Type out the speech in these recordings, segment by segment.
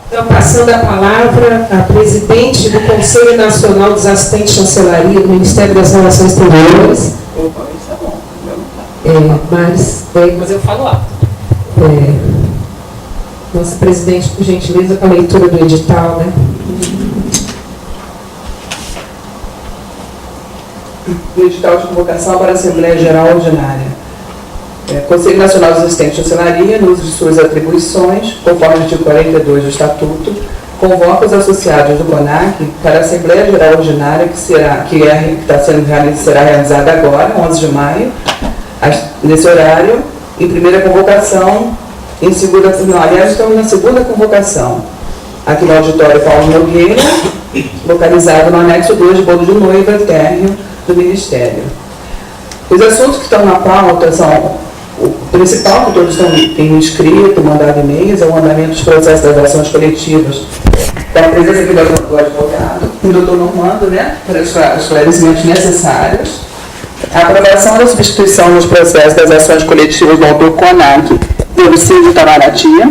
Então, passando a palavra à presidente do Conselho Nacional dos Assistentes de Chancelaria do Ministério das Relações Exteriores. Opa, isso é bom. Mas eu falo alto. Nossa presidente, por gentileza, com a leitura do edital, né? Do edital de convocação para a Assembleia Geral Ordinária. Conselho Nacional dos Assistentes de Chancelaria, no uso de suas atribuições, conforme o artigo 42 do Estatuto, convoca os associados do CONAC para a Assembleia Geral Ordinária, será realizada agora, 11 de maio, nesse horário, em primeira convocação, em segunda, não, aliás, estamos na segunda convocação, aqui no auditório Paulo Nogueira, localizado no anexo 2 de bolo de noiva térreo do Ministério. Os assuntos que estão na pauta são: o principal, que todos têm inscrito, mandado e-mails, é o andamento dos processos das ações coletivas, da presença aqui do advogado, do doutor Normando, né, para os esclarecimentos necessários, a aprovação da substituição nos processos das ações coletivas do autor CONAC pelo CID Itamaraty, e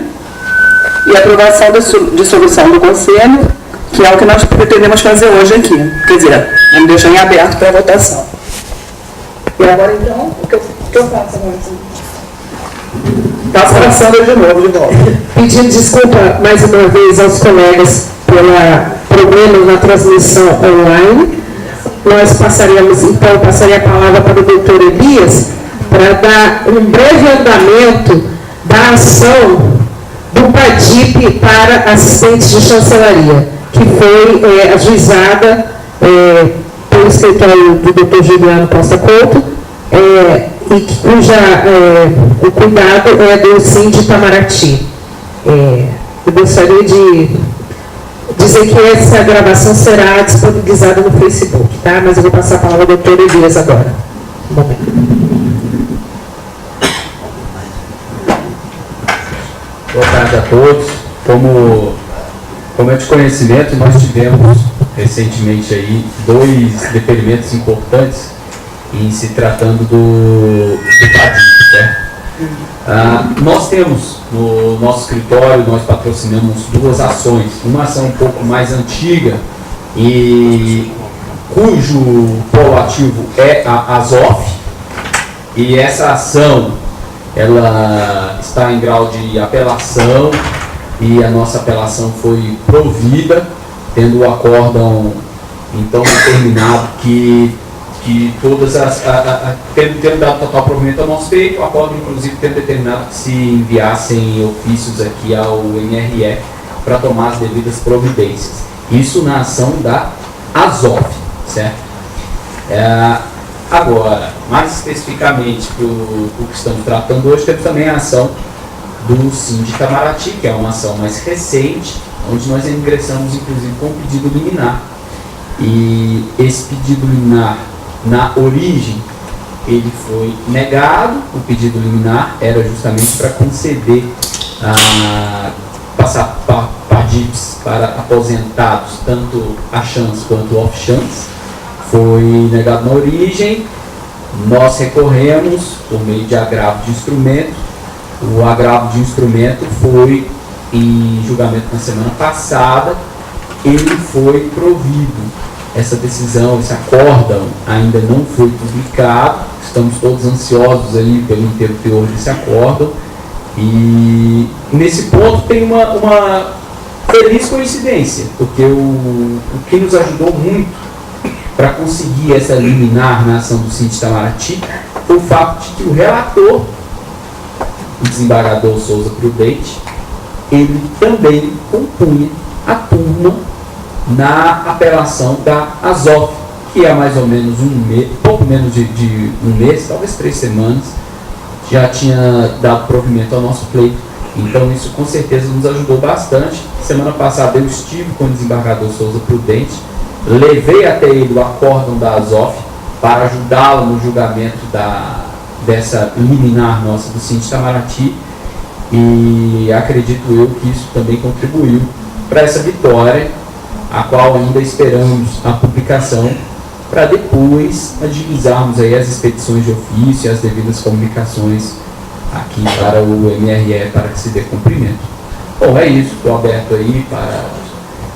a aprovação da dissolução do Conselho, que é o que nós pretendemos fazer hoje aqui. Quer dizer, vamos deixar em aberto para a votação. E agora, então, o que eu faço agora? Passo para a Sandra de novo, de volta. Pedindo desculpa mais uma vez aos colegas pelo problema na transmissão online. Nós passaria a palavra para o doutor Elias para dar um breve andamento da ação do PADIP para assistentes de chancelaria, que foi ajuizada pelo escritório do doutor Juliano Costa Couto, e cuja o cuidado é do CID Itamaraty. Eu gostaria de dizer que essa gravação será disponibilizada no Facebook, tá? Mas eu vou passar a palavra ao doutor Elias agora. Um momento. Boa tarde a todos. Como é de conhecimento, nós tivemos recentemente aí 2 depoimentos importantes em se tratando do PADIP, certo? Nós temos no nosso escritório, nós patrocinamos 2 ações, uma ação um pouco mais antiga e cujo polo ativo é a ASOF, e essa ação ela está em grau de apelação e a nossa apelação foi provida, tendo o acórdão então determinado que todas tendo dado total provimento ao nosso feito, o acórdão inclusive tendo determinado que se enviassem ofícios aqui ao MRE para tomar as devidas providências. Isso na ação da ASOF, certo? Agora, mais especificamente do que estamos tratando hoje, temos também a ação do CID Itamaraty, que é uma ação mais recente, onde nós ingressamos inclusive com um pedido liminar. E esse pedido liminar, na origem, ele foi negado. O pedido liminar era justamente para conceder passar PADIPs para aposentados, tanto a chance quanto off chance. Foi negado na origem, nós recorremos por meio de agravo de instrumento. O agravo de instrumento foi em julgamento na semana passada, ele foi provido. Essa decisão, esse acórdão ainda não foi publicado, estamos todos ansiosos aí pelo inteiro teor desse acórdão, e nesse ponto tem uma feliz coincidência, porque o que nos ajudou muito para conseguir essa liminar na ação do CID Itamaraty foi o fato de que o relator, o desembargador Souza Prudente, ele também compunha a turma na apelação da ASOF, que há mais ou menos um mês, pouco menos de um mês, talvez 3 semanas, já tinha dado provimento ao nosso pleito. Então isso com certeza nos ajudou bastante. Semana passada eu estive com o desembargador Souza Prudente, levei até ele o acórdão da ASOF para ajudá-lo no julgamento dessa liminar nossa do CID Itamaraty, e acredito eu que isso também contribuiu para essa vitória, a qual ainda esperamos a publicação para depois agilizarmos aí as expedições de ofício e as devidas comunicações aqui para o MRE para que se dê cumprimento. Bom, é isso, estou aberto aí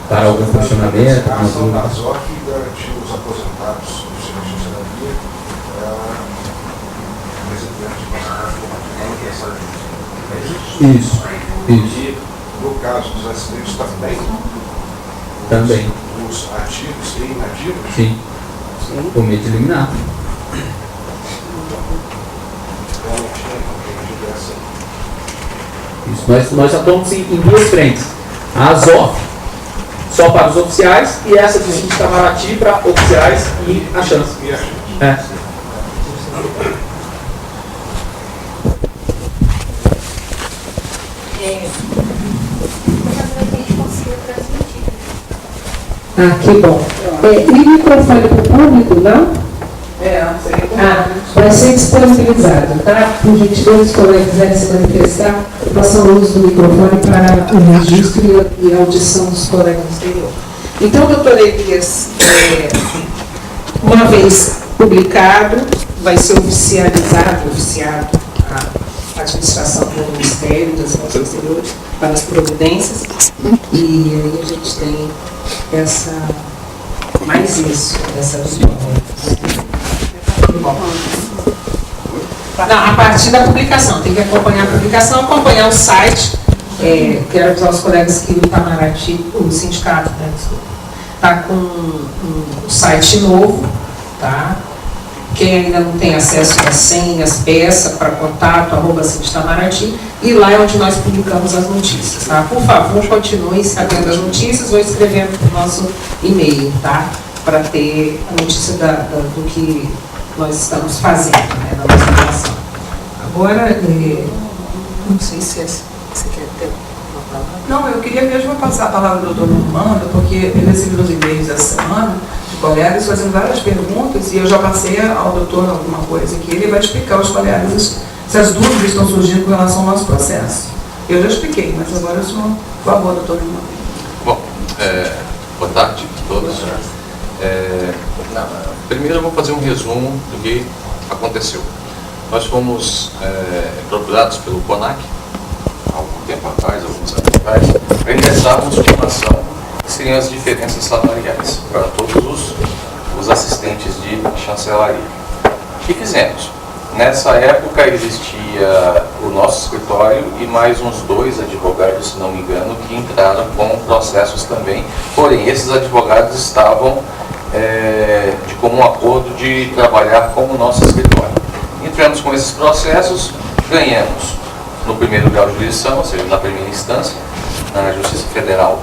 para algum questionamento. A ação da ASOC garantiu os aposentados do serviço de cidadania, residentes de Isso. E no caso dos acidentes também? Também. Os ativos e inativos? Sim. Por meio de liminar. Isso. Nós atuamos em duas frentes. A ASOF, só para os oficiais, e essa do Síndico Itamaraty para oficiais e a chance. É. Ah, que bom. E o microfone para o público, não? Vai ser disponibilizado, tá? Por gentileza, os colegas quiserem se manifestar, façam uso do microfone para o registro e a audição dos colegas exterior. Então, doutor Elias, uma vez publicado, vai ser oficiado a administração do Ministério das Relações Exteriores para as providências, e aí a gente tem essa vitória. Não, a partir da publicação, tem que acompanhar a publicação, acompanhar o site. Quero avisar os colegas que o Itamaraty, o sindicato, está com um site novo, tá? Quem ainda não tem acesso às senhas, peça para contato, @Itamaraty, e lá é onde nós publicamos as notícias, tá? Por favor, continue sabendo as notícias, vou escrevendo no nosso e-mail, tá? Para ter a notícia do que nós estamos fazendo, né, na nossa relação. Agora, não sei se você quer ter uma palavra. Não, eu queria mesmo passar a palavra ao doutor Normando, porque eu recebi uns e-mails essa semana de colegas fazendo várias perguntas, e eu já passei ao doutor alguma coisa aqui, ele vai explicar aos colegas se as dúvidas estão surgindo com relação ao nosso processo. Eu já expliquei, mas agora eu sou, por favor, doutor Normando. Bom, boa tarde a todos. Primeiro eu vou fazer um resumo do que aconteceu. Nós fomos procurados pelo CONAC, há algum tempo atrás, alguns anos atrás, para ingressarmos com uma ação que seriam as diferenças salariais para todos os assistentes de chancelaria. O que fizemos? Nessa época existia o nosso escritório e mais uns 2 advogados, se não me engano, que entraram com processos também, porém esses advogados estavam de comum acordo de trabalhar com o nosso escritório. Entramos com esses processos, ganhamos no primeiro grau de jurisdição, ou seja, na primeira instância, na Justiça Federal.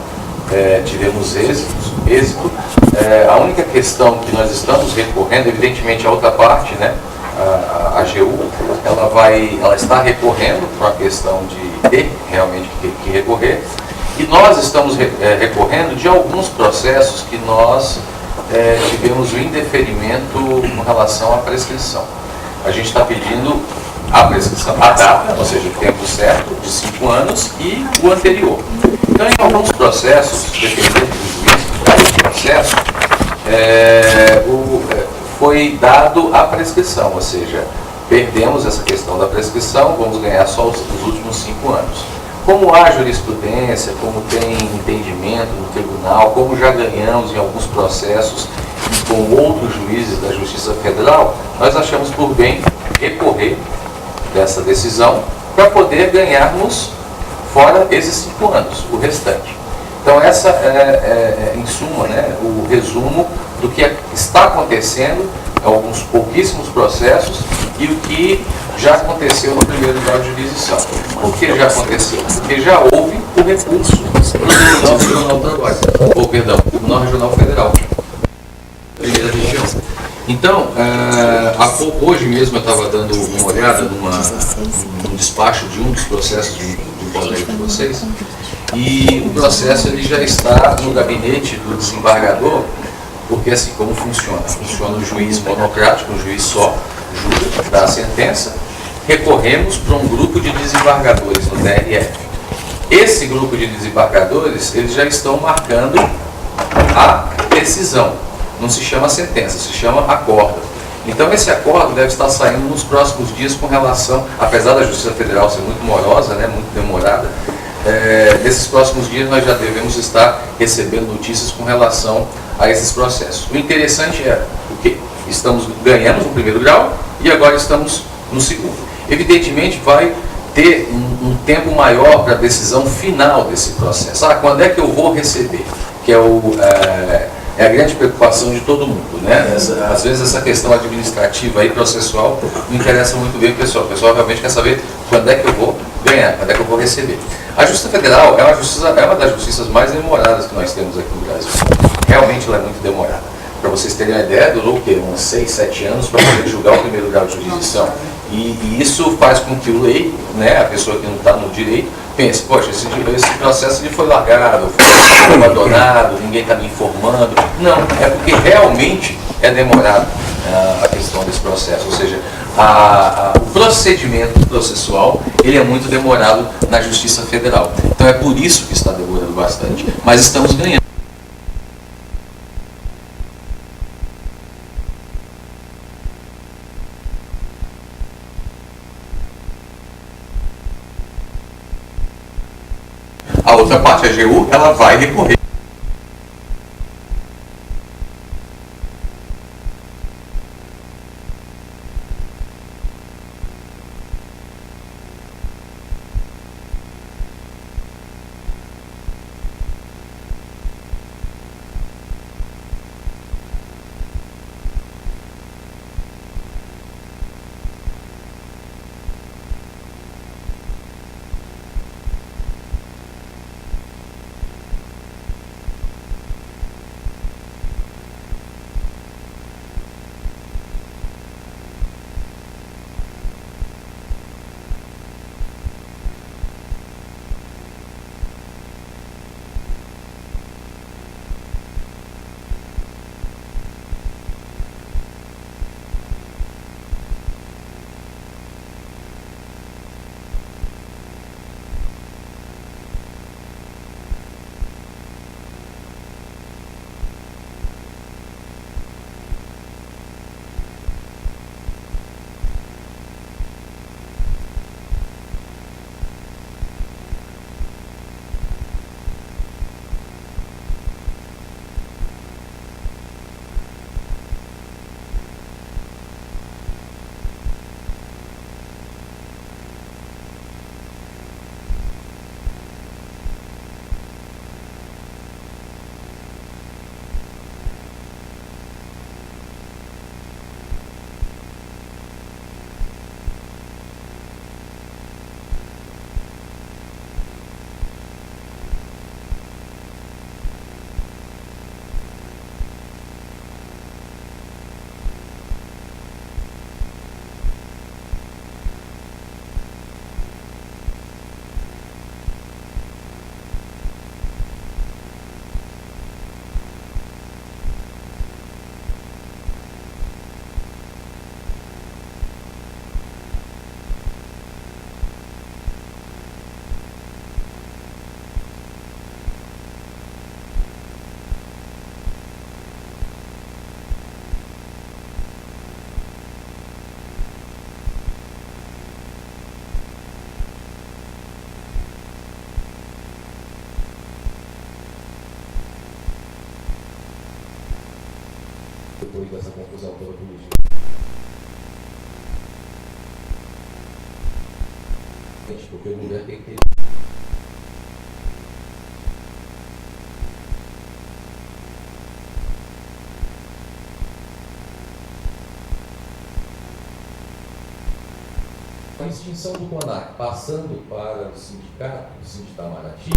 Tivemos êxito. A única questão que nós estamos recorrendo, evidentemente a outra parte, né, a AGU, ela está recorrendo para a questão de ter realmente que recorrer, e nós estamos recorrendo de alguns processos que nós tivemos o indeferimento com relação à prescrição. A gente está pedindo a prescrição, a data, ou seja, o tempo certo, de 5 anos, e o anterior. Então, em alguns processos, dependendo do juiz do processo, foi dado a prescrição, ou seja, perdemos essa questão da prescrição, vamos ganhar só os últimos 5 anos. Como há jurisprudência, como tem entendimento no tribunal, como já ganhamos em alguns processos com outros juízes da Justiça Federal, nós achamos por bem recorrer dessa decisão para poder ganharmos fora esses 5 anos, o restante. Então essa em suma, né, o resumo do que está acontecendo em alguns pouquíssimos processos e o que já aconteceu no primeiro grau de jurisdição. Por que já aconteceu? Porque já houve o recurso no Tribunal Regional do Trabalho, ou perdão, Tribunal Regional Federal, primeira região. Então, hoje mesmo eu estava dando uma olhada num despacho de um dos processos de um colega de vocês, e o processo ele já está no gabinete do desembargador, porque assim como funciona? Funciona o juiz monocrático, um juiz só, julga, dá a sentença, recorremos para um grupo de desembargadores no TRF. Esse grupo de desembargadores, eles já estão marcando a decisão. Não se chama sentença, se chama acordo. Então esse acordo deve estar saindo nos próximos dias com relação, apesar da Justiça Federal ser muito morosa, né, muito demorada, nesses próximos dias nós já devemos estar recebendo notícias com relação a esses processos. O interessante é o quê? Ganhamos no primeiro grau e agora estamos no segundo. Evidentemente vai ter um tempo maior para a decisão final desse processo. Quando é que eu vou receber? Que é a grande preocupação de todo mundo, né? Às vezes essa questão administrativa e processual não interessa muito bem o pessoal. O pessoal realmente quer saber quando é que eu vou ganhar, quando é que eu vou receber. A Justiça Federal é uma das justiças mais demoradas que nós temos aqui no Brasil. Realmente ela é muito demorada. Para vocês terem uma ideia, durou o quê? Uns 6, 7 anos para poder julgar o primeiro grau de jurisdição. E isso faz com que o leigo, né, a pessoa que não está no direito, pense, poxa, esse processo ele foi largado, foi abandonado, ninguém está me informando. Não, é porque realmente é demorado a questão desse processo. Ou seja, o procedimento processual ele é muito demorado na Justiça Federal. Então é por isso que está demorando bastante. Mas estamos ganhando. A outra parte, a AGU, ela vai recorrer. Depois dessa confusão toda política. Porque o governo tem que ter. A extinção do CONAC passando para o sindicato, o Sinditamaraty,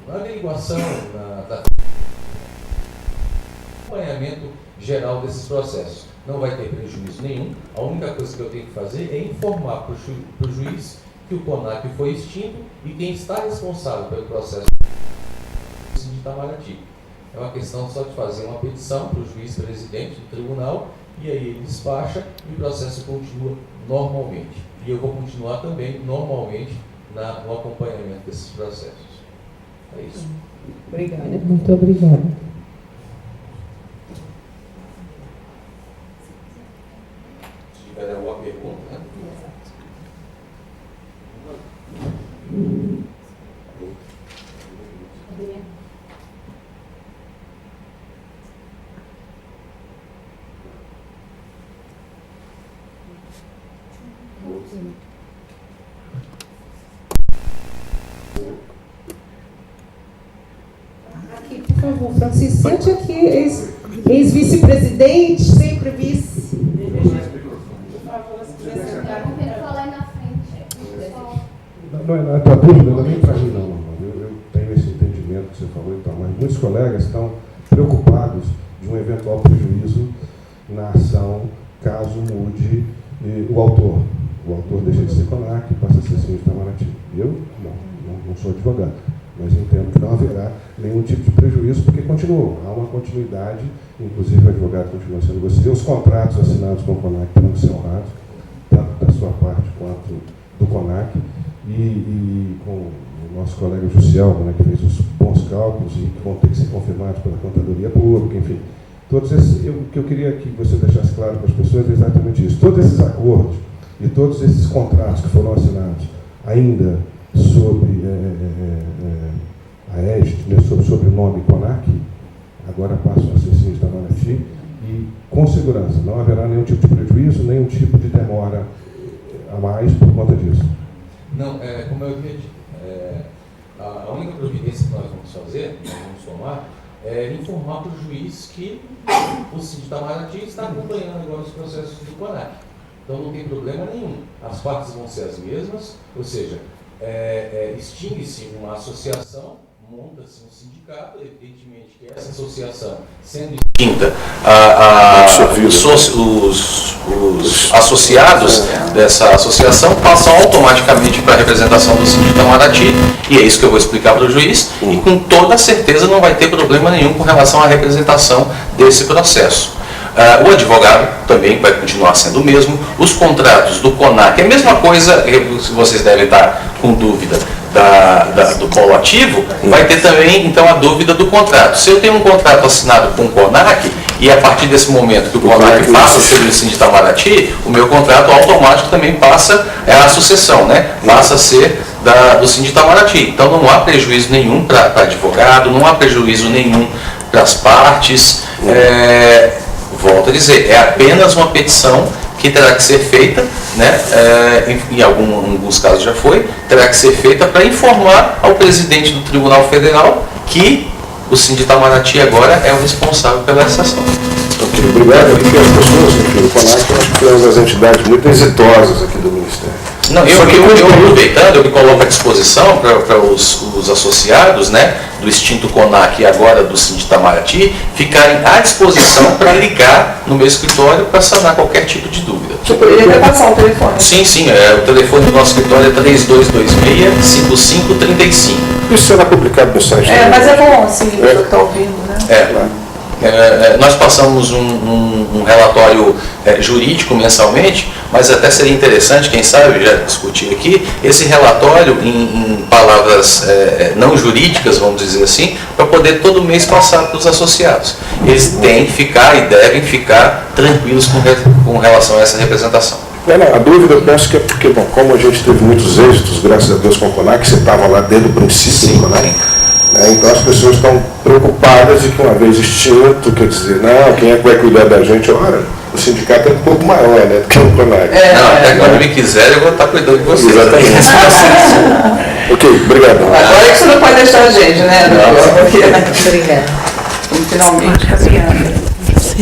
na averiguação, da acompanhamento geral desses processos. Não vai ter prejuízo nenhum. A única coisa que eu tenho que fazer é informar para o juiz que o CONAC foi extinto e quem está responsável pelo processo de Itamaraty. É uma questão só de fazer uma petição para o juiz presidente do tribunal e aí ele despacha e o processo continua normalmente. E eu vou continuar também normalmente no acompanhamento desses processos. É isso. Obrigada. Muito obrigada. Se tiver alguma pergunta, né? Aqui, por favor, Francisco, sente aqui, ex-vice-presidente, sempre vice. Por favor, se quiser sentar. Não, a tua dúvida não é nem para mim, não. Eu tenho esse entendimento que você falou e tal, mas muitos colegas estão preocupados de um eventual prejuízo na ação caso mude o autor. O autor deixa de ser CONAC e passa a ser Síndico Itamaraty. Eu não sou advogado, mas entendo que não haverá nenhum tipo de prejuízo, porque continuou. Há uma continuidade, inclusive o advogado continua sendo você. Os contratos assinados com o CONAC terão que ser honrados, tanto da sua parte quanto do CONAC, e com o nosso colega Jussiel, né, que fez os bons cálculos e que vão ter que ser confirmados pela Contadoria Pública, enfim. Todos esses, o que eu queria que você deixasse claro para as pessoas é exatamente isso. Todos esses acordos e todos esses contratos que foram assinados ainda sobre a égide, né, sobre o nome CONAC, agora passam a ser Síndico Itamaraty, e com segurança, não haverá nenhum tipo de prejuízo, nenhum tipo de demora a mais por conta disso. Não, como eu havia dito, a única providência que nós vamos fazer, nós vamos tomar, é informar para o juiz que o Síndico Itamaraty está acompanhando agora os processos do CONAC. Então não tem problema nenhum. As partes vão ser as mesmas, ou seja, extingue-se uma associação, monta-se um sindicato, evidentemente que essa associação, sendo extinta, os associados dessa associação passam automaticamente para a representação do Síndico Itamaraty, e é isso que eu vou explicar para o juiz, e com toda certeza não vai ter problema nenhum com relação à representação desse processo. O advogado também vai continuar sendo o mesmo. Os contratos do CONAC é a mesma coisa, vocês devem estar com dúvida do polo ativo, vai ter também então a dúvida do contrato. Se eu tenho um contrato assinado com o CONAC, e a partir desse momento que o CONAC passa a ser o Síndico Itamaraty, o meu contrato automático também passa, a sucessão, né? Passa a ser do Síndico Itamaraty. Então não há prejuízo nenhum para advogado, não há prejuízo nenhum para as partes. Volto a dizer, é apenas uma petição que terá que ser feita, né, em alguns casos já foi, terá que ser feita para informar ao presidente do Tribunal Federal que o Síndico Itamaraty agora é o responsável pela essa ação. Ok, obrigado. Porque as pessoas, enfim, o CONAC, eu acho que é uma das entidades muito exitosas aqui do Ministério. Não, eu aproveitando, eu me coloco à disposição para os associados, né, do extinto CONAC e agora do Síndico Itamaraty, ficarem à disposição para ligar no meu escritório para sanar qualquer tipo de dúvida. Você poderia até passar o telefone? Sim, o telefone do nosso escritório é 3226-5535. Isso será publicado no site. Mas é bom, assim, a pessoa que está ouvindo, né? Nós passamos um relatório jurídico mensalmente, mas até seria interessante, quem sabe, já discutir aqui, esse relatório em palavras não jurídicas, vamos dizer assim, para poder todo mês passar para os associados. Eles têm que ficar e devem ficar tranquilos com relação a essa representação. A dúvida eu penso que é porque, bom, como a gente teve muitos êxitos, graças a Deus, com o CONAC, você estava lá desde o princípio do CONAC, né? Então as pessoas estão preocupadas de que uma vez extinto, quer dizer, não, quem é que vai cuidar da gente? Ora, o sindicato é um pouco maior, né, do que o CONAC. Até quando me quiser, eu vou estar cuidando de vocês. Exatamente. Ok, obrigado. Agora é que você não pode deixar a gente, né? Obrigada. Finalmente, caminhando.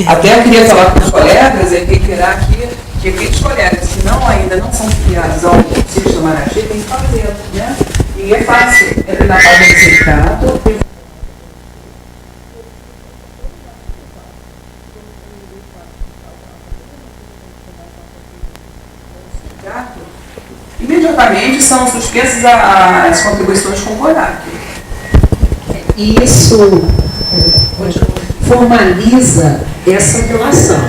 Até eu queria falar com os colegas e reiterar que aqueles colegas que ainda não são filiados ao Síndico Itamaraty têm que fazer, né? E é fácil, entra na página do sindicato. Imediatamente são suspensas as contribuições com o CONAC. Isso formaliza essa relação.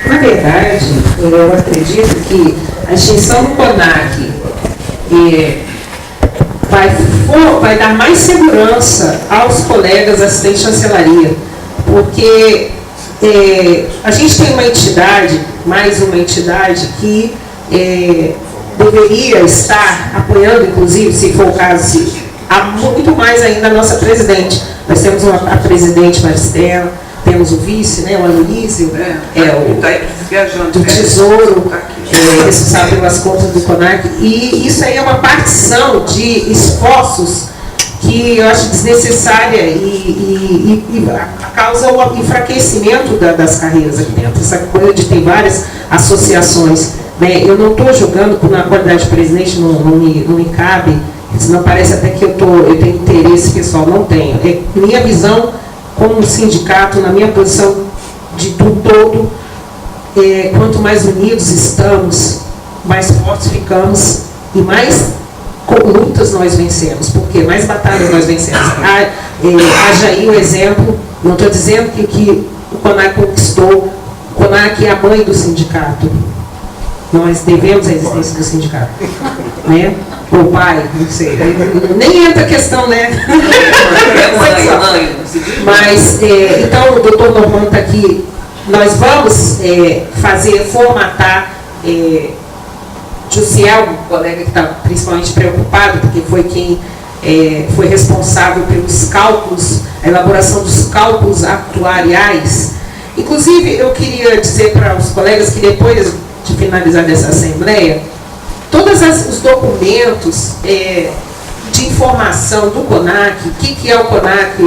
Na verdade, eu acredito que a extinção do CONAC vai dar mais segurança aos colegas assistentes de chancelaria, porque a gente tem uma entidade, mais uma entidade, que deveria estar apoiando, inclusive, se for o caso, muito mais ainda a nossa presidente. Nós temos a presidente Maristela, temos o vice, né, o Aloysio, do Tesouro, responsável pelas contas do CONAC, e isso aí é uma partição de esforços que eu acho desnecessária e causa o enfraquecimento das carreiras aqui dentro. Essa coisa de ter várias associações, né? Eu não estou julgando por na qualidade de presidente, não me cabe, senão parece até que eu tenho interesse pessoal, não tenho. Minha visão como sindicato, na minha posição do todo, quanto mais unidos estamos, mais fortes ficamos e mais lutas nós vencemos, porque mais batalhas nós vencemos. Haja aí o exemplo, não estou dizendo que o que o CONAC conquistou, o CONAC é a mãe do sindicato. Nós devemos a existência do sindicato. Né? O pai, não sei, nem entra a questão, né? Mas, então, o doutor Normando está aqui, nós vamos formatar Jussiel, um colega que está principalmente preocupado, porque foi quem foi responsável pelos cálculos, a elaboração dos cálculos atuariais. Inclusive, eu queria dizer para os colegas que depois de finalizar dessa assembleia, todos os documentos de informação do CONAC, o que é o CONAC,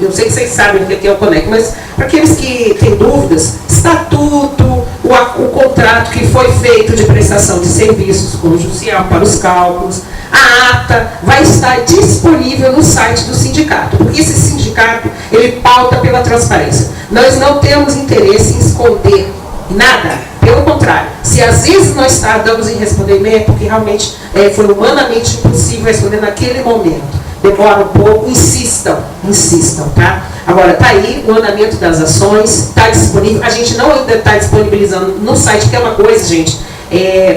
eu sei que vocês sabem o que é o CONAC, mas para aqueles que têm dúvidas, estatuto, o contrato que foi feito de prestação de serviços com o Jussiel para os cálculos, a ata vai estar disponível no site do sindicato, porque esse sindicato, ele pauta pela transparência. Nós não temos interesse em esconder nada, pelo contrário, se às vezes nós tardamos em responder e-mail, é porque realmente foi humanamente impossível responder naquele momento. Demora um pouco, insistam, tá? Agora, está aí o andamento das ações, está disponível, a gente não ainda está disponibilizando no site, que é uma coisa, gente,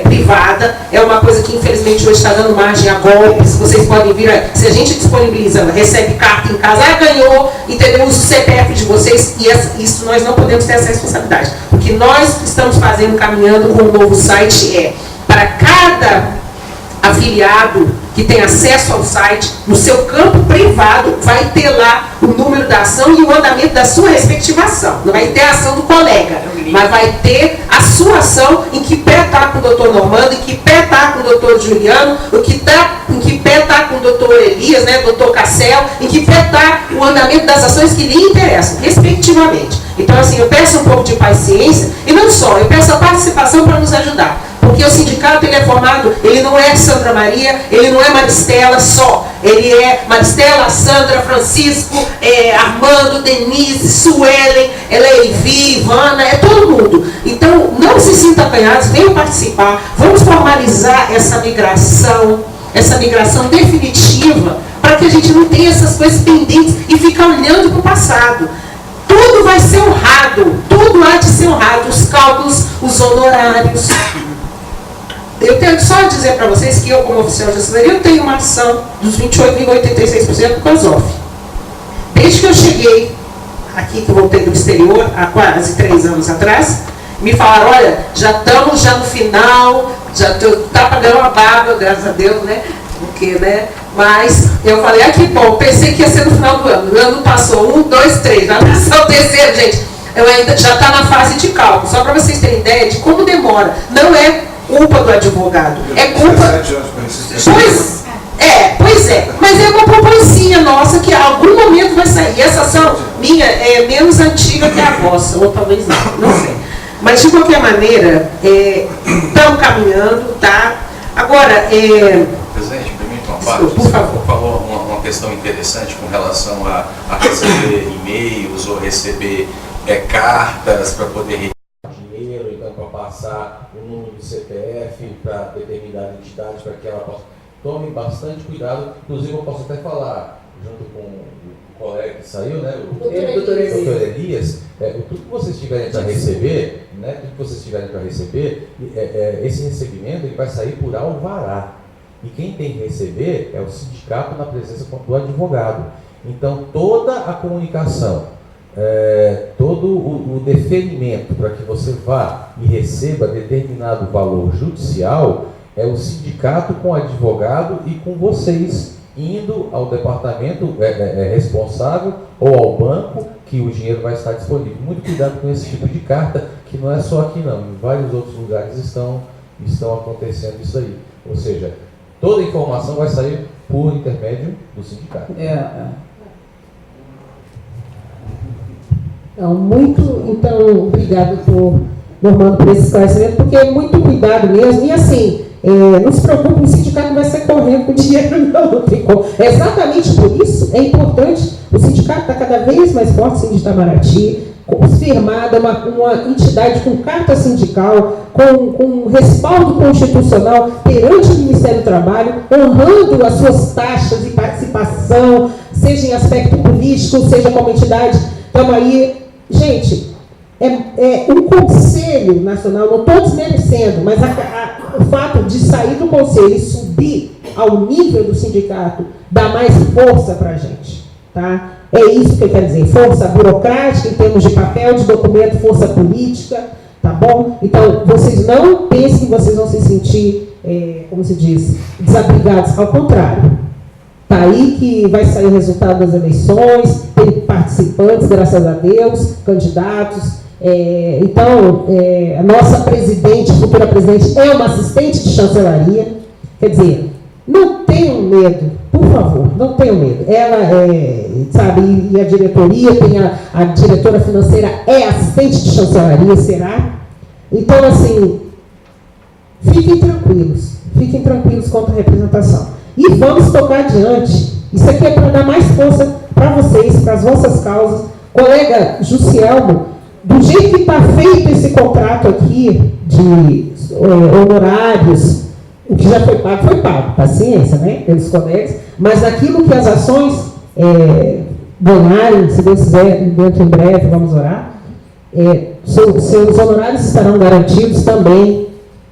privada, é uma coisa que infelizmente hoje está dando margem a golpes. Vocês podem vir, se a gente disponibiliza, recebe carta em casa, ganhou, entendeu? Usa o CPF de vocês, e isso nós não podemos ter essa responsabilidade. O que nós estamos fazendo, caminhando com o novo site, para cada afiliado que tem acesso ao site, no seu campo privado, vai ter lá o número da ação e o andamento da sua respectiva ação. Não vai ter a ação do colega, mas vai ter a sua ação, em que pé está com o doutor Normando, em que pé está com o doutor Juliano, em que pé está com o doutor Elias, né, doutor Cassel, em que pé está o andamento das ações que lhe interessam, respectivamente. Então, assim, eu peço um pouco de paciência, e não só, eu peço a participação para nos ajudar. Porque o sindicato, ele é formado, ele não é Sandra Maria, ele não é Maristela só. Ele é Maristela, Sandra, Francisco, Armando, Denise, Suelen, Eleivi, Ivana, é todo mundo. Então, não se sinta apanhados, venham participar. Vamos formalizar essa migração definitiva, para que a gente não tenha essas coisas pendentes e ficar olhando para o passado. Tudo vai ser honrado, tudo há de ser honrado, os cálculos, os honorários. Eu tenho só dizer para vocês que eu, como oficial de assessoria, eu tenho uma ação dos 28,86% com a ZOF. Desde que eu cheguei aqui, que eu voltei do exterior, há quase 3 anos atrás, me falaram, olha, já estamos no final, já está pagando uma baba, graças a Deus, né? Porque, né? Mas eu falei, que bom, pensei que ia ser no final do ano. O ano passou 1, 2, 3, vai passar o terceiro, gente. Eu ainda já está na fase de cálculo, só para vocês terem ideia de como demora. Não é culpa do advogado, é culpa... Pois é, mas é uma proposicinha nossa que a algum momento vai sair. E essa ação minha é menos antiga que a vossa, ou talvez não sei. Mas de qualquer maneira, estamos caminhando, tá? Agora, Presidente, permite uma parte? Por favor. Falou uma questão interessante com relação a receber e-mails ou receber cartas para poder dinheiro, então para passar o número do CPF para determinada entidade, para que ela possa. Tome bastante cuidado, inclusive eu posso até falar, junto com o colega que saiu, né, o doutor Elias, tudo que vocês tiverem para receber, né, esse recebimento ele vai sair por alvará. E quem tem que receber é o sindicato na presença do advogado. Então, toda a comunicação, todo o deferimento para que você vá e receba determinado valor judicial é o sindicato com o advogado e com vocês indo ao departamento responsável ou ao banco que o dinheiro vai estar disponível. Muito cuidado com esse tipo de carta, que não é só aqui não, em vários outros lugares estão acontecendo isso aí. Ou seja, toda a informação vai sair por intermédio do sindicato. Então, obrigado Normando por esse esclarecimento, porque é muito cuidado mesmo, e assim, não se preocupe, o sindicato não vai sair correndo com dinheiro, não tem como. Exatamente por isso é importante, o sindicato está cada vez mais forte, o Sindicato Itamaraty, firmada uma entidade com carta sindical, com respaldo constitucional perante o Ministério do Trabalho, honrando as suas taxas de participação, seja em aspecto político, seja como entidade. Estamos aí, gente, um Conselho Nacional, não estou desmerecendo, mas o fato de sair do Conselho e subir ao nível do sindicato dá mais força para a gente, tá? É isso que eu quero dizer, força burocrática em termos de papel, de documento, força política, tá bom? Então, vocês não pensem que vocês vão se sentir, como se diz, desabrigados, ao contrário. Está aí que vai sair o resultado das eleições, tem participantes, graças a Deus, candidatos. Então, a nossa presidente, futura presidente, é uma assistente de chancelaria. Quer dizer, não tenham medo, por favor, não tenham medo. Ela sabe, e a diretoria, tem a diretora financeira é assistente de chancelaria, será? Então, assim, fiquem tranquilos quanto à representação. E vamos tocar adiante. Isso aqui é para dar mais força para vocês, para as vossas causas. Colega Jussielmo, do jeito que está feito esse contrato aqui de honorários, o que já foi pago, paciência, né, pelos colegas, mas aquilo que as ações ganharem, se Deus quiser, dentro em breve, vamos orar, seus honorários estarão garantidos também,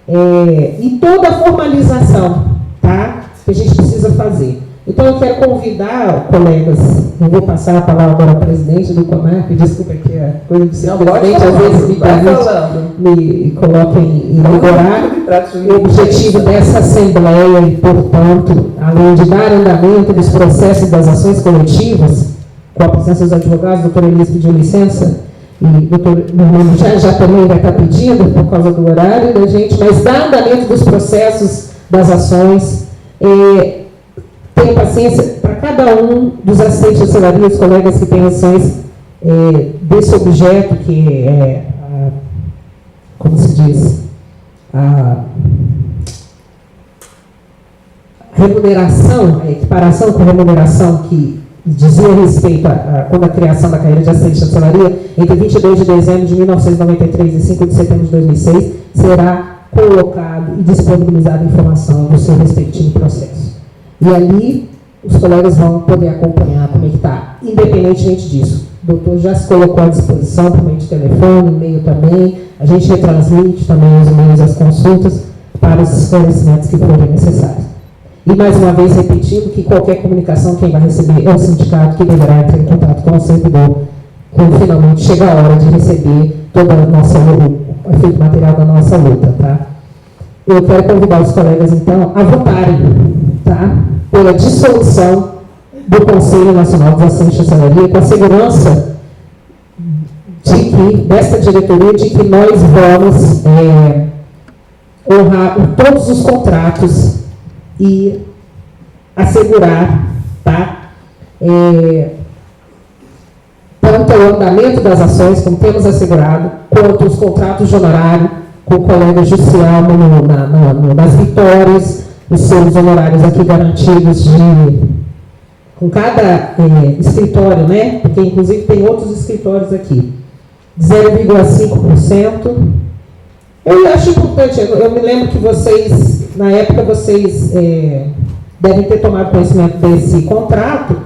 e toda a formalização, tá, que a gente precisa fazer. Então, eu quero convidar, colegas, eu vou passar a palavra agora ao presidente do CONARP, desculpa que é coisa de ser presidente, às vezes me coloquem em lugar. O objetivo dessa Assembleia, e, portanto, além de dar andamento dos processos das ações coletivas, com a presença dos advogados, doutor Elias pediu licença, e o doutor Normando já também vai estar pedindo, por causa do horário da gente, mas dar andamento dos processos das ações, tenha paciência para cada um dos assistentes de chancelaria, os colegas que têm ações desse objeto, que é, como se diz, a remuneração, a equiparação com a remuneração que dizia respeito quando a criação da carreira de assistente de chancelaria, entre 22 de dezembro de 1993 e 5 de setembro de 2006, será colocado e disponibilizada a informação do seu respectivo processo. E ali, os colegas vão poder acompanhar como é que está, independentemente disso. O doutor já se colocou à disposição por meio de telefone, e-mail também. A gente retransmite também os e-mails, as consultas, para os esclarecimentos que forem necessários. E, mais uma vez, repetindo que qualquer comunicação, quem vai receber é o sindicato, que deverá entrar em contato com o servidor, quando finalmente chega a hora de receber todo o efeito material da nossa luta, tá? Eu quero convidar os colegas, então, a votarem, tá, pela dissolução do Conselho Nacional dos Assistentes de Chancelaria, com a segurança desta diretoria, de que nós vamos honrar todos os contratos e assegurar, tá, tanto o andamento das ações, como temos assegurado, quanto os contratos de honorário, com o colega Jussielmo nas vitórias, os seus honorários aqui garantidos com cada escritório, né? Porque inclusive tem outros escritórios aqui, de 0,5%. Eu acho importante, eu me lembro que vocês, na época, vocês devem ter tomado conhecimento desse contrato,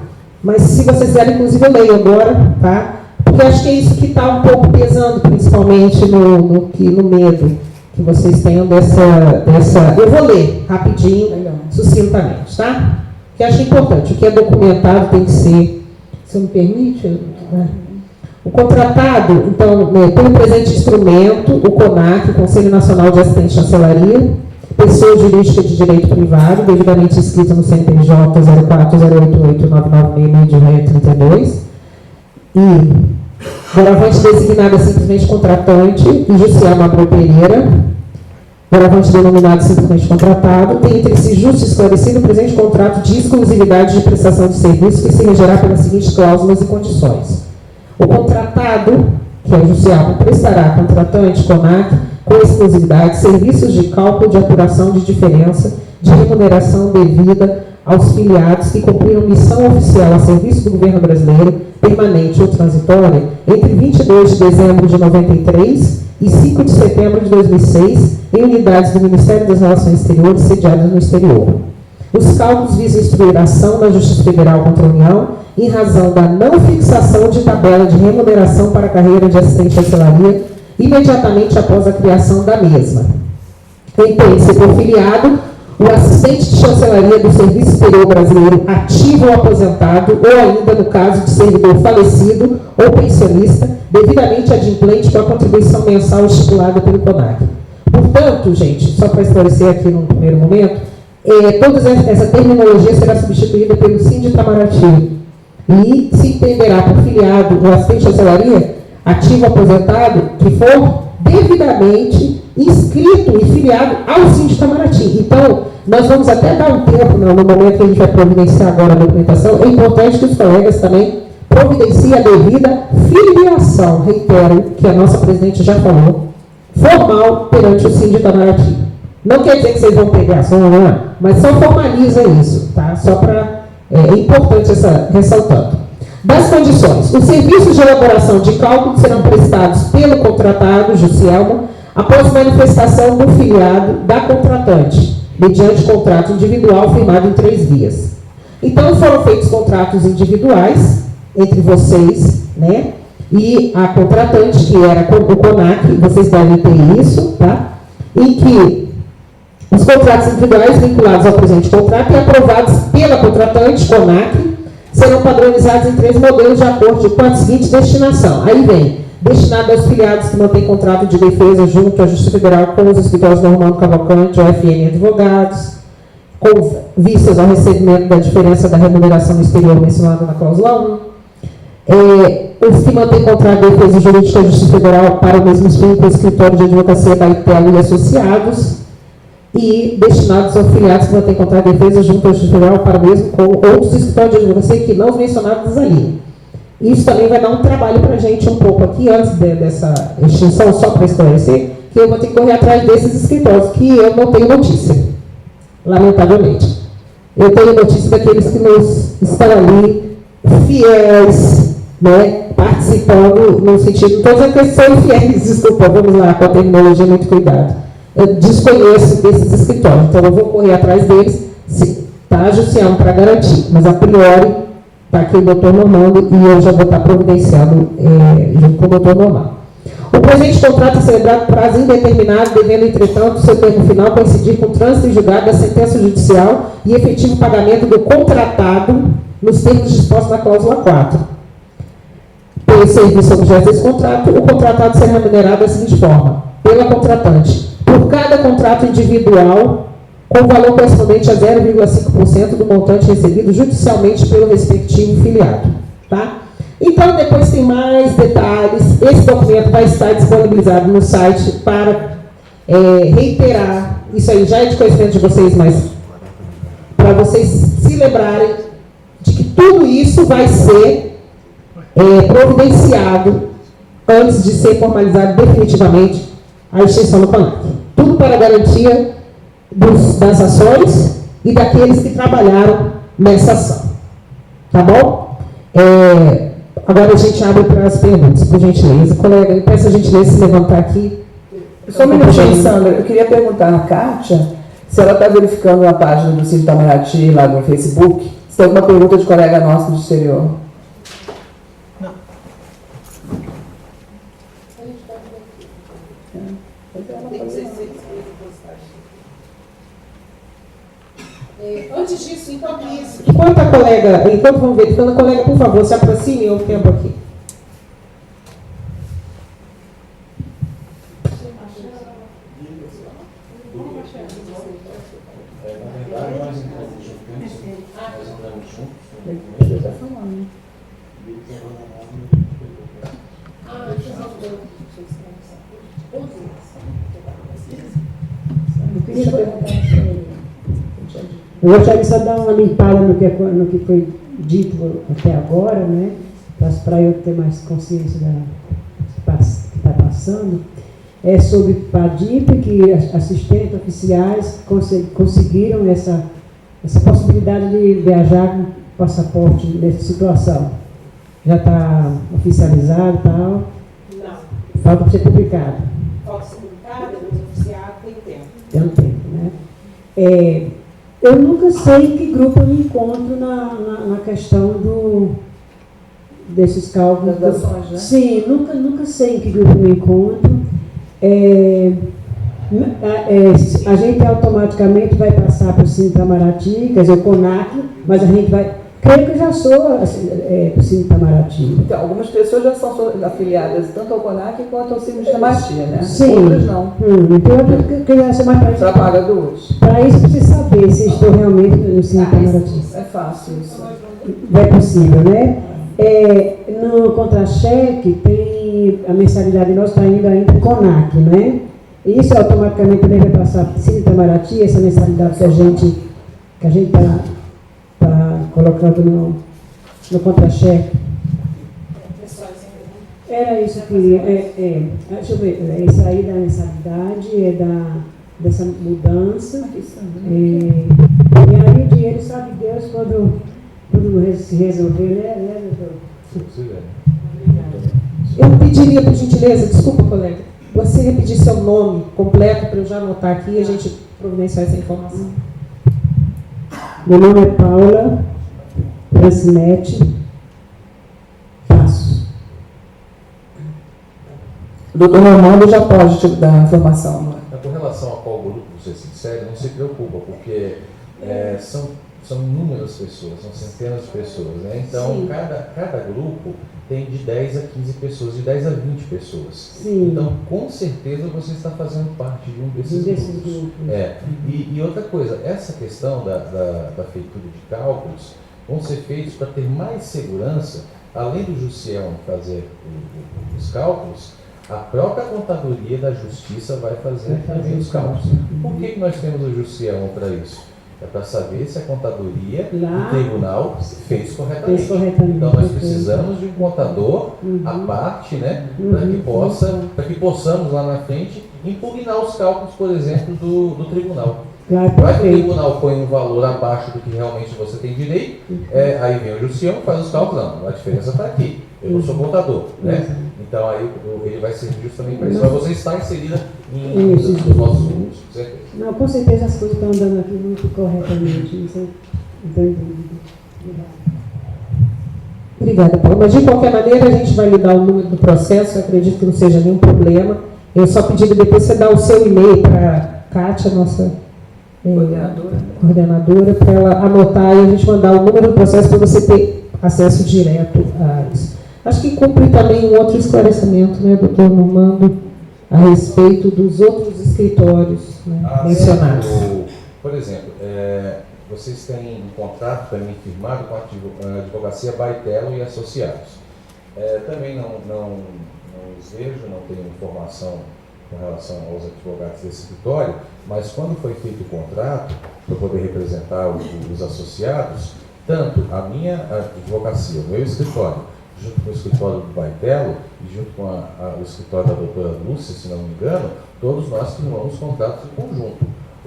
mas se vocês quiserem, inclusive eu leio agora, tá? Porque acho que é isso que está um pouco pesando, principalmente no medo que vocês tenham dessa... Eu vou ler rapidinho, sucintamente, tá? Que acho importante, o que é documentado tem que ser, se me permite, o contratado, então, pelo presente instrumento, o CONAC, Conselho Nacional de Assistência e Chancelaria, pessoa jurídica de direito privado, devidamente inscrita no CNPJ 04088996 e doravante designada simplesmente contratante, e Jussielma Abreu Pereira, doravante denominado simplesmente contratado, tem entre si justo e esclarecido o presente contrato de exclusividade de prestação de serviço que se regerá pelas seguintes cláusulas e condições. O contratado, que é o Jussielma, prestará a contratante, CONAC, com exclusividade, serviços de cálculo de apuração de diferença de remuneração devida aos filiados que cumpriram missão oficial a serviço do governo brasileiro, permanente ou transitória, entre 22 de dezembro de 93 e 5 de setembro de 2006, em unidades do Ministério das Relações Exteriores sediadas no exterior. Os cálculos visam instruir a ação da Justiça Federal contra a União em razão da não fixação de tabela de remuneração para a carreira de assistente de chancelaria imediatamente após a criação da mesma. Entende-se por filiado o assistente de chancelaria do Serviço Exterior Brasileiro ativo ou aposentado, ou ainda no caso de servidor falecido ou pensionista, devidamente adimplente com a contribuição mensal estipulada pelo CONAC. Portanto, gente, só para esclarecer aqui num primeiro momento, toda essa terminologia será substituída pelo SIM de Itamaraty e se entenderá por filiado o assistente de chancelaria ativo ou aposentado que for devidamente inscrito e filiado ao SIM de Itamaraty. Então, nós vamos até dar um tempo, no momento que a gente vai providenciar agora a documentação, é importante que os colegas também providenciem a devida filiação, reitero, que a nossa presidente já falou, formal perante o SIM de Itamaraty. Não quer dizer que vocês vão pegar só, não, mas só formaliza isso, tá? Só para... É importante ressaltando. Das condições, os serviços de elaboração de cálculo serão prestados pelo contratado, Jussielma, após manifestação do filiado da contratante, mediante contrato individual firmado em 3 vias. Então, foram feitos contratos individuais entre vocês, né, e a contratante, que era o CONAC, vocês devem ter isso, tá? Em que os contratos individuais vinculados ao presente contrato e aprovados pela contratante, CONAC, serão padronizados em 3 modelos de acordo com a seguinte destinação. Aí vem, destinado aos filiados que mantêm contrato de defesa junto à Justiça Federal com os escritórios Normando Cavalcante, OFM Advogados, com vistas ao recebimento da diferença da remuneração no exterior mencionada na cláusula 1. Os que mantêm contrato de defesa jurídica da Justiça Federal para o mesmo fim com o escritório de advocacia da Itelo e associados, e destinados aos filiados que mantêm contrato de defesa junto à Justiça Federal para o mesmo com outros escritórios de advocacia que não mencionados ali. Isso também vai dar um trabalho para a gente um pouco aqui, antes dessa extinção, só para esclarecer, que eu vou ter que correr atrás desses escritórios, que eu não tenho notícia, lamentavelmente. Eu tenho notícia daqueles que nos estão ali, fiéis, né, participando, no sentido, todos aqueles que são fiéis, desculpa, vamos lá, com a terminologia, muito cuidado. Eu desconheço desses escritórios, então eu vou correr atrás deles, tá, Jussielma, para garantir, mas a priori está aqui o doutor Normando e eu já vou estar providenciando junto com o doutor Normando. O presente contrato é celebrado por prazo indeterminado, devendo, entretanto, seu termo final coincidir com o trânsito em julgado da sentença judicial e efetivo pagamento do contratado nos termos dispostos na cláusula 4. Pelo serviço objeto desse contrato, o contratado será remunerado da seguinte forma: pela contratante, por cada contrato individual, com valor correspondente a 0,5% do montante recebido judicialmente pelo respectivo filiado. Tá? Então, depois tem mais detalhes. Esse documento vai estar disponibilizado no site para reiterar. Isso aí já é de conhecimento de vocês, mas para vocês se lembrarem de que tudo isso vai ser providenciado antes de ser formalizado definitivamente a extinção do CONAC. Tudo para a garantia das ações e daqueles que trabalharam nessa ação. Tá bom? Agora a gente abre para as perguntas, por gentileza. Colega, eu peço a gentileza de se levantar aqui. Só um minutinho, Sandra. Eu queria perguntar à Kátia se ela está verificando a página do Cid Itamaraty lá no Facebook, se tem alguma pergunta de colega nosso do exterior. Não. antes disso, enquanto isso. Enquanto vamos ver, então a colega, por favor, se aproxime o tempo aqui. Eu gostaria só de dar uma limpada no que foi dito até agora, né? Para eu ter mais consciência do que está passando. É sobre PADIP, que assistentes oficiais conseguiram essa possibilidade de viajar com passaporte nessa situação. Já está oficializado e tal? Não. Falta para ser publicado. Falta ser publicado, oficiado, tem tempo. Tem um tempo, né? Eu nunca sei em que grupo eu me encontro na questão desses cálculos. Das ações, né? Sim, nunca sei em que grupo eu me encontro. A gente automaticamente vai passar para o Cine Itamaraty, quer dizer, o CONAC, mas a gente vai... Creio que eu já sou para o Cine Itamaraty. Então, algumas pessoas já são afiliadas tanto ao CONAC quanto ao Cine Itamaraty, né? Sim. Outras não. Então, eu queria ser mais para pagadores. Para isso, precisa saber se estou realmente no Cine Itamaraty. É fácil isso. É possível, né? No contra-cheque, tem a mensalidade nossa está indo ainda para o CONAC, né? Isso automaticamente também vai passar para o Cine Itamaraty, essa mensalidade que a gente está colocando no contra-cheque. Era isso que eu queria. Deixa eu ver, é isso aí da mensalidade, dessa mudança. E aí o dinheiro, sabe Deus, quando se resolver, né, doutor? Eu pediria, por gentileza, desculpa, colega, você repetir seu nome completo para eu já anotar aqui e a gente providenciar essa informação. Meu nome é Paula Brancinetti Passos. O doutor Normando já pode te dar a informação. Com relação a qual grupo você se insere, não se preocupa, porque são inúmeras pessoas, são centenas de pessoas, né? Então, cada grupo tem de 10 a 15 pessoas, de 10 a 20 pessoas. Sim. Então, com certeza, você está fazendo parte de um desses grupos. E outra coisa, essa questão da feitura de cálculos vão ser feitos para ter mais segurança, além do Jussiel fazer os cálculos, a própria contadoria da Justiça vai fazer também os cálculos. Por que nós temos o Jussiel para isso? É para saber se a contadoria do tribunal fez corretamente. Então, nós precisamos de um contador à parte, né, para que possamos lá na frente impugnar os cálculos, por exemplo, do tribunal. Vai que o tribunal põe um valor abaixo do que realmente você tem direito, aí vem o Jussião, faz os cálculos, não, a diferença está aqui, eu não sou contador, né? Então aí ele vai servir justamente para isso. Mas você está inserida nos nossos grupos, com certeza. Não, com certeza as coisas estão andando aqui muito corretamente, isso não tem dúvida. Obrigada, Paulo. Mas de qualquer maneira a gente vai lhe dar o número do processo, eu acredito que não seja nenhum problema. Eu só pedi que depois você dá o seu e-mail para a Kátia, nossa coordenadora, para ela anotar e a gente mandar o número do processo para você ter acesso direto a isso. Acho que cumpre também um outro esclarecimento, né, doutor Normando, a respeito dos outros escritórios, né, mencionados. Por exemplo, vocês têm um contrato também firmado com a Advocacia Baitello e Associados. Também não os vejo, não tenho informação com relação aos advogados desse escritório, mas quando foi feito o contrato, para poder representar os associados, tanto a minha advocacia, o meu escritório, junto com o escritório do Baitello e junto com o escritório da doutora Lúcia, se não me engano, todos nós firmamos contratos em conjunto.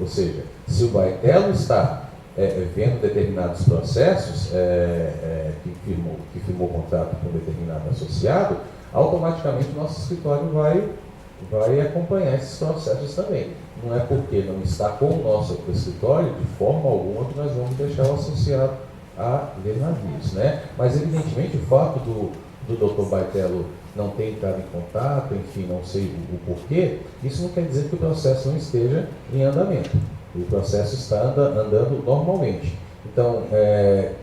Ou seja, se o Baitello está vendo determinados processos, que firmou contrato com um determinado associado, automaticamente o nosso escritório vai acompanhar esses processos também. Não é porque não está com o nosso escritório, de forma alguma, que nós vamos deixar o associado a ver navios, né? Mas, evidentemente, o fato do Dr. Baitello não ter entrado em contato, enfim, não sei o porquê, isso não quer dizer que o processo não esteja em andamento. O processo está andando normalmente. Então,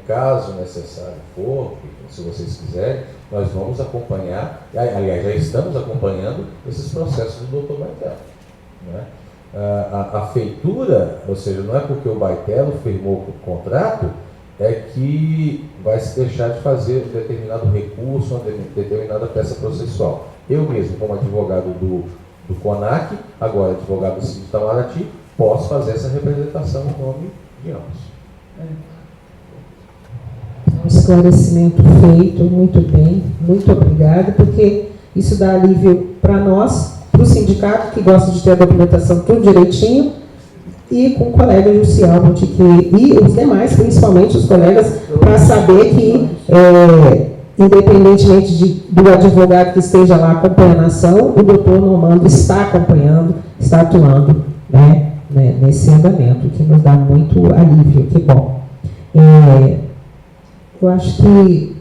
caso necessário for, se vocês quiserem, nós vamos acompanhar, aliás, já estamos acompanhando esses processos do Dr. Baitello, né? A feitura, ou seja, não é porque o Baitello firmou o contrato, é que vai se deixar de fazer determinado recurso, uma determinada peça processual. Eu mesmo, como advogado do CONAC, agora advogado do Síndico Itamaraty, posso fazer essa representação em nome de ambos. Um esclarecimento feito, muito bem, muito obrigado, porque isso dá alívio para nós, para o sindicato, que gosta de ter a documentação tudo direitinho, e com o colega Jussiel, e os demais, principalmente os colegas, para saber que, independentemente do advogado que esteja lá acompanhando a ação, o doutor Normando está acompanhando, está atuando, né, nesse andamento, que nos dá muito alívio, que bom. Eu acho que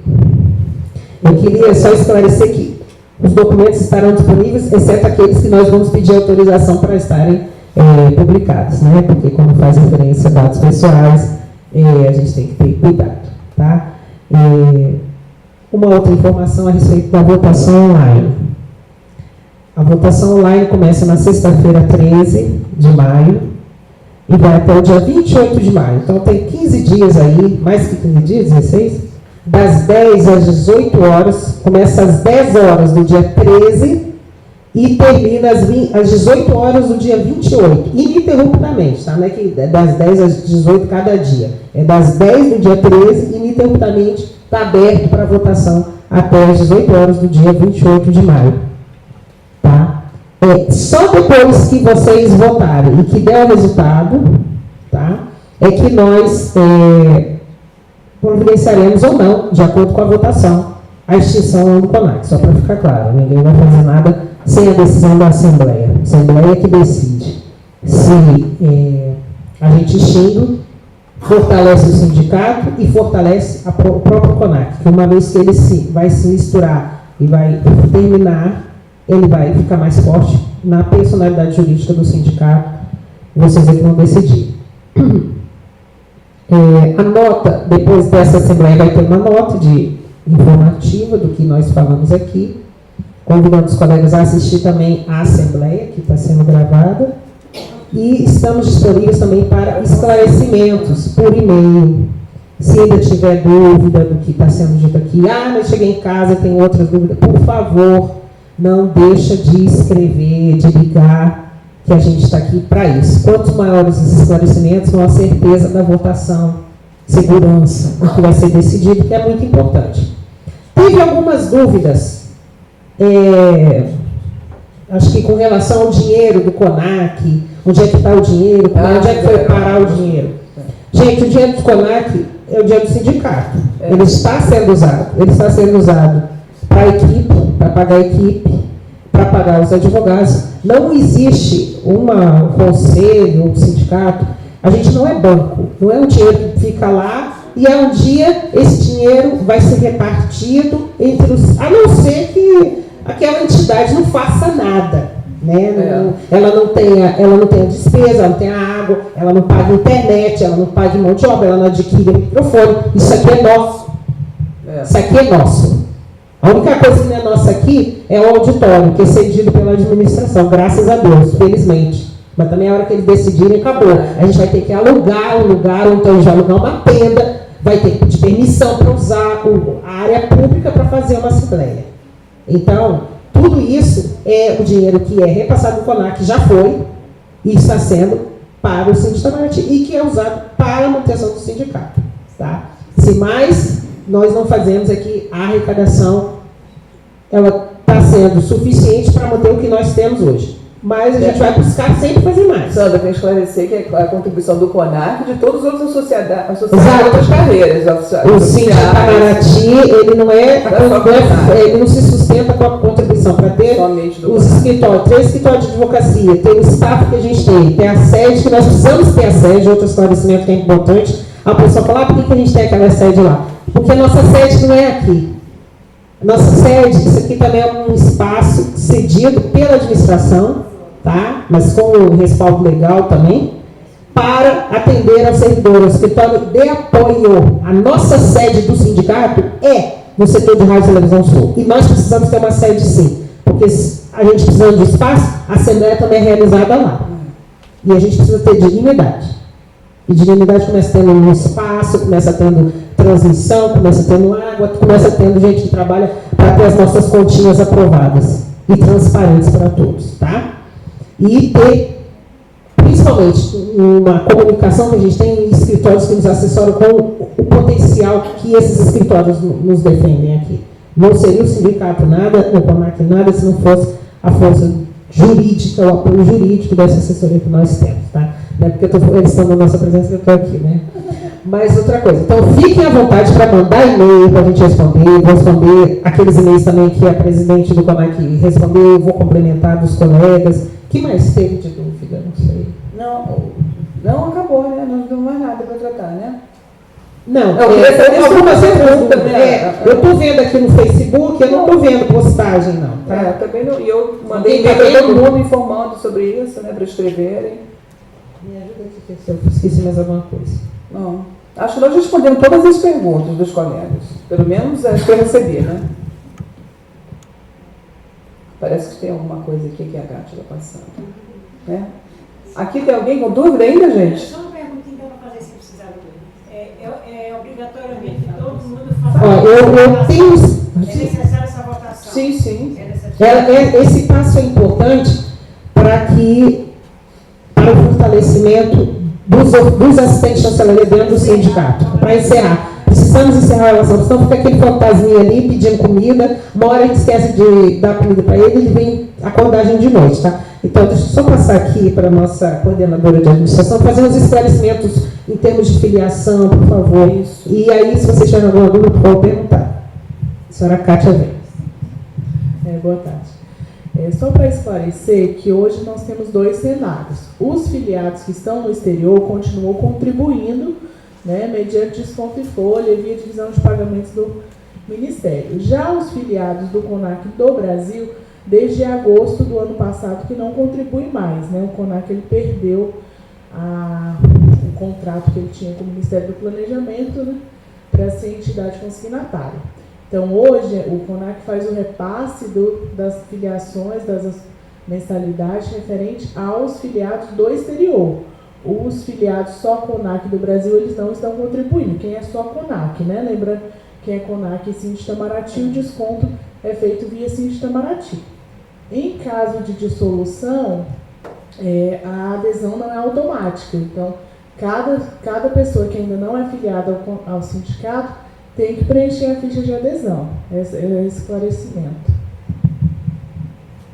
eu queria só esclarecer que os documentos estarão disponíveis, exceto aqueles que nós vamos pedir autorização para estarem publicados, né? Porque como faz referência a dados pessoais, a gente tem que ter cuidado, tá? Uma outra informação a respeito da votação online. A votação online começa na sexta-feira, 13 de maio, e vai até o dia 28 de maio. Então, tem 15 dias aí, mais que 15 dias, 16, das 10 às 18 horas, começa às 10 horas do dia 13 e termina às 18 horas do dia 28, ininterruptamente, tá? Não é que é das 10 às 18 cada dia, é das 10 do dia 13, ininterruptamente, está aberto para votação até às 18 horas do dia 28 de maio. Tá? Só depois que vocês votarem e que der o resultado, tá, é que nós providenciaremos ou não, de acordo com a votação, a extinção do CONAC, só para ficar claro. Ninguém vai fazer nada sem a decisão da Assembleia. A Assembleia que decide se a gente extingue, fortalece o sindicato e fortalece o próprio CONAC, que uma vez que ele vai se misturar e vai terminar, ele vai ficar mais forte na personalidade jurídica do sindicato. Vocês é que vão decidir. A nota, depois dessa Assembleia, vai ter uma nota informativa do que nós falamos aqui, convidando os colegas a assistir também à Assembleia, que está sendo gravada, e estamos disponíveis também para esclarecimentos por e-mail. Se ainda tiver dúvida do que está sendo dito aqui, mas cheguei em casa e tenho outras dúvidas, por favor, não deixa de escrever, de ligar, que a gente está aqui para isso. Quanto maiores os esclarecimentos, maior certeza da votação, segurança, o que vai ser decidido, que é muito importante. Tive algumas dúvidas, acho que com relação ao dinheiro do CONAC, onde é que está o dinheiro, onde é que foi parar o dinheiro. Gente, o dinheiro do CONAC é o dinheiro do sindicato. Ele está sendo usado para a equipe, para pagar a equipe, para pagar os advogados. Não existe um conselho, um sindicato. A gente não é banco, não é um dinheiro que fica lá e um dia esse dinheiro vai ser repartido entre os... A não ser que aquela entidade não faça nada, né? Ela não tem a despesa, ela não tem a água, ela não paga internet, ela não paga mão de obra, ela não adquire microfone. Isso aqui é nosso. Isso aqui é nosso. A única coisa que não é nossa aqui é o auditório, que é cedido pela administração, graças a Deus, felizmente. Mas também a hora que eles decidirem, acabou. A gente vai ter que alugar um lugar, ou então já alugar uma tenda, vai ter que pedir permissão para usar a área pública para fazer uma assembleia. Então, tudo isso é o dinheiro que é repassado do CONAC, já foi, e está sendo para o Síndico Itamaraty, e que é usado para a manutenção do sindicato. Tá? Se mais nós não fazemos aqui, a arrecadação, ela está sendo suficiente para manter o que nós temos hoje. Mas a gente vai buscar sempre fazer mais. Sandra, tem que esclarecer que a contribuição do CONAC de todos os outros associados a outras carreiras. O Síndico Itamaraty, ele não ele não se sustenta com a contribuição para ter os escritórios, 3 escritórios de advocacia, tem o staff que a gente tem a sede, que nós precisamos ter a sede, outro esclarecimento que é importante. A pessoa fala, por que a gente tem aquela sede lá? Porque a nossa sede não é aqui. Nossa sede, isso aqui também é um espaço cedido pela administração, tá? Mas com o respaldo legal também, para atender ao servidor, ao escritório de apoio. A nossa sede do sindicato é no setor de rádio e televisão sul. E nós precisamos ter uma sede sim, porque a gente precisa de espaço, a Assembleia também é realizada lá. E a gente precisa ter dignidade. E dignidade começa tendo um espaço, começa tendo transmissão, começa tendo água, começa tendo gente que trabalha para ter as nossas continhas aprovadas e transparentes para todos, tá? E ter principalmente uma comunicação que a gente tem em escritórios que nos assessoram com o potencial que esses escritórios nos defendem aqui. Não seria o sindicato nada, o CONAC nada, se não fosse a força jurídica, o apoio jurídico dessa assessoria que nós temos, tá? Não é porque eles estão na nossa presença que eu estou aqui, né? Mas outra coisa, então fiquem à vontade para mandar e-mail para a gente responder, vou responder aqueles e-mails também que a presidente do CONAC respondeu, vou complementar dos colegas. O que mais teve de dúvida? Não sei. Não acabou, né? Não deu mais nada para tratar, né? Não, algumas perguntas, eu estou vendo aqui no Facebook, eu não estou vendo postagem, não. Tá? Também não, e eu mandei para todo mundo informando sobre isso, né? Para escreverem. Me ajuda aqui, se eu esqueci mais alguma coisa. Não. Acho que nós respondemos todas as perguntas dos colegas. Pelo menos as que eu recebi, né? Parece que tem alguma coisa aqui que a Kátia está passando. Né? Aqui tem alguém com dúvida ainda, gente? Só uma perguntinha para fazer se precisar do é obrigatoriamente que todo mundo faça eu tenho... É necessária essa votação? Sim, sim. Esse passo é importante para o fortalecimento dos assistentes de chancelaria dentro do sindicato. Para encerrar, precisamos encerrar a relação, senão fica aquele fantasminha ali pedindo comida, uma hora a gente esquece de dar comida para ele e vem acordar a gente de noite, tá? Então, deixa eu só passar aqui para a nossa coordenadora de administração, fazer uns esclarecimentos em termos de filiação, por favor. Isso. E aí, se você tiver alguma dúvida, por favor, perguntar. A senhora Kátia vem. Boa tarde. Só para esclarecer que hoje nós temos dois cenários. Os filiados que estão no exterior continuam contribuindo, né, mediante desconto e folha via divisão de pagamentos do Ministério. Já os filiados do CONAC do Brasil, desde agosto do ano passado, que não contribuem mais. Né? O CONAC ele perdeu o contrato que ele tinha com o Ministério do Planejamento, né, para ser entidade consignatária. Então, hoje, o CONAC faz o repasse das filiações, das mensalidades referente aos filiados do exterior. Os filiados só CONAC do Brasil, eles não estão contribuindo. Quem é só CONAC, né? Lembrando, quem é CONAC e Síndico Itamaraty, o desconto é feito via Síndico Itamaraty. Em caso de dissolução, a adesão não é automática. Então, cada pessoa que ainda não é filiada ao sindicato tem que preencher a ficha de adesão. Esse é o esclarecimento.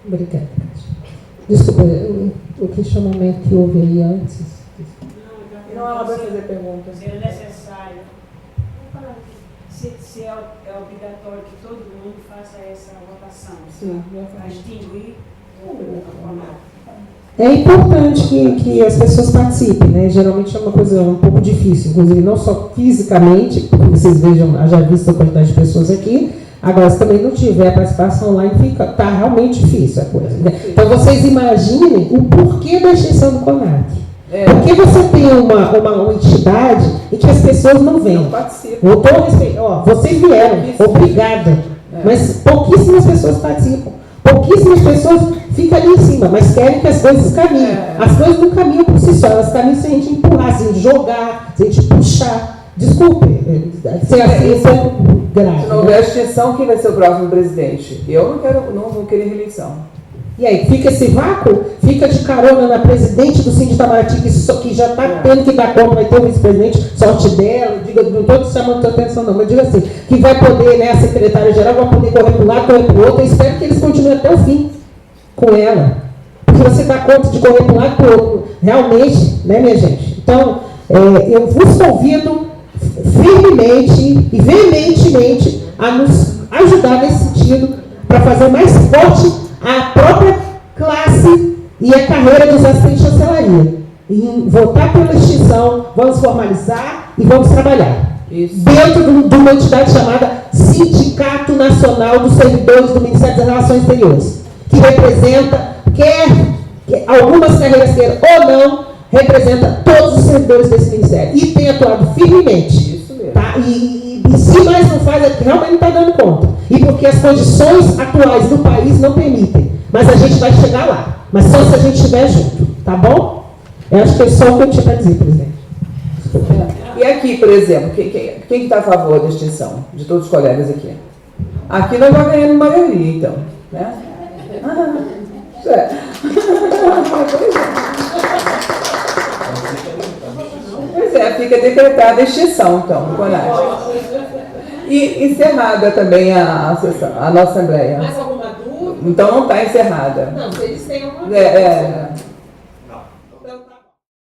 Obrigada, Kátia. Desculpa, o questionamento que houve aí antes. Não, ela vai fazer pergunta. Se é necessário. Se é obrigatório que todo mundo faça essa votação. Sim. Para extinguir o CONAC. É importante que as pessoas participem, né? Geralmente é uma coisa um pouco difícil, inclusive não só fisicamente, porque vocês vejam, já visto a quantidade de pessoas aqui, agora se também não tiver a participação online, está realmente difícil a coisa. Né? Então vocês imaginem o porquê da extinção do CONAC. Porque você tem uma entidade em que as pessoas não vêm. Não participam. Vocês vieram, obrigada. Mas pouquíssimas pessoas participam. Pouquíssimas pessoas ficam ali em cima, mas querem que as coisas caminhem. As coisas não caminham por si só, elas caminham se a gente empurrar, se a gente jogar, se a gente puxar. Desculpe, se assim isso é grave. Se não houver extinção, quem vai ser o próximo presidente? Eu não vou querer reeleição. E aí, fica esse vácuo, fica de carona na presidente do Síndico Itamaraty, que já está tendo que dar conta, vai ter o vice-presidente, sorte dela, não estou chamando a atenção não, mas diga assim, que vai poder, né, a secretária-geral vai poder correr para um lado, correr para o outro, eu espero que eles continuem até o fim com ela. Porque você dá conta de correr para um lado e para o outro, realmente, né, minha gente? Então, eu vos convido firmemente e veementemente a nos ajudar nesse sentido, para fazer mais forte a própria classe e a carreira dos assistentes de chancelaria. Em votar pela extinção, vamos formalizar e vamos trabalhar. Isso. Dentro de uma entidade chamada Sindicato Nacional dos Servidores do Ministério das Relações Exteriores, que representa, quer algumas carreiras queiram ou não, representa todos os servidores desse Ministério e tem atuado firmemente. Isso mesmo. Tá? E se mais não faz, é que realmente não está dando conta. E porque as condições atuais do país não permitem. Mas a gente vai chegar lá. Mas só se a gente estiver junto. Tá bom? Eu acho que é só o que eu tinha para dizer, presidente. E aqui, por exemplo, quem está a favor da extinção? De todos os colegas aqui. Aqui nós vamos ganhando maioria, então. Né? Pois é, fica decretada a extinção, então, do CONAD. E encerrada também a sessão, a nossa Assembleia. Mais alguma dúvida? Então não está encerrada. Não, se eles têm alguma dúvida.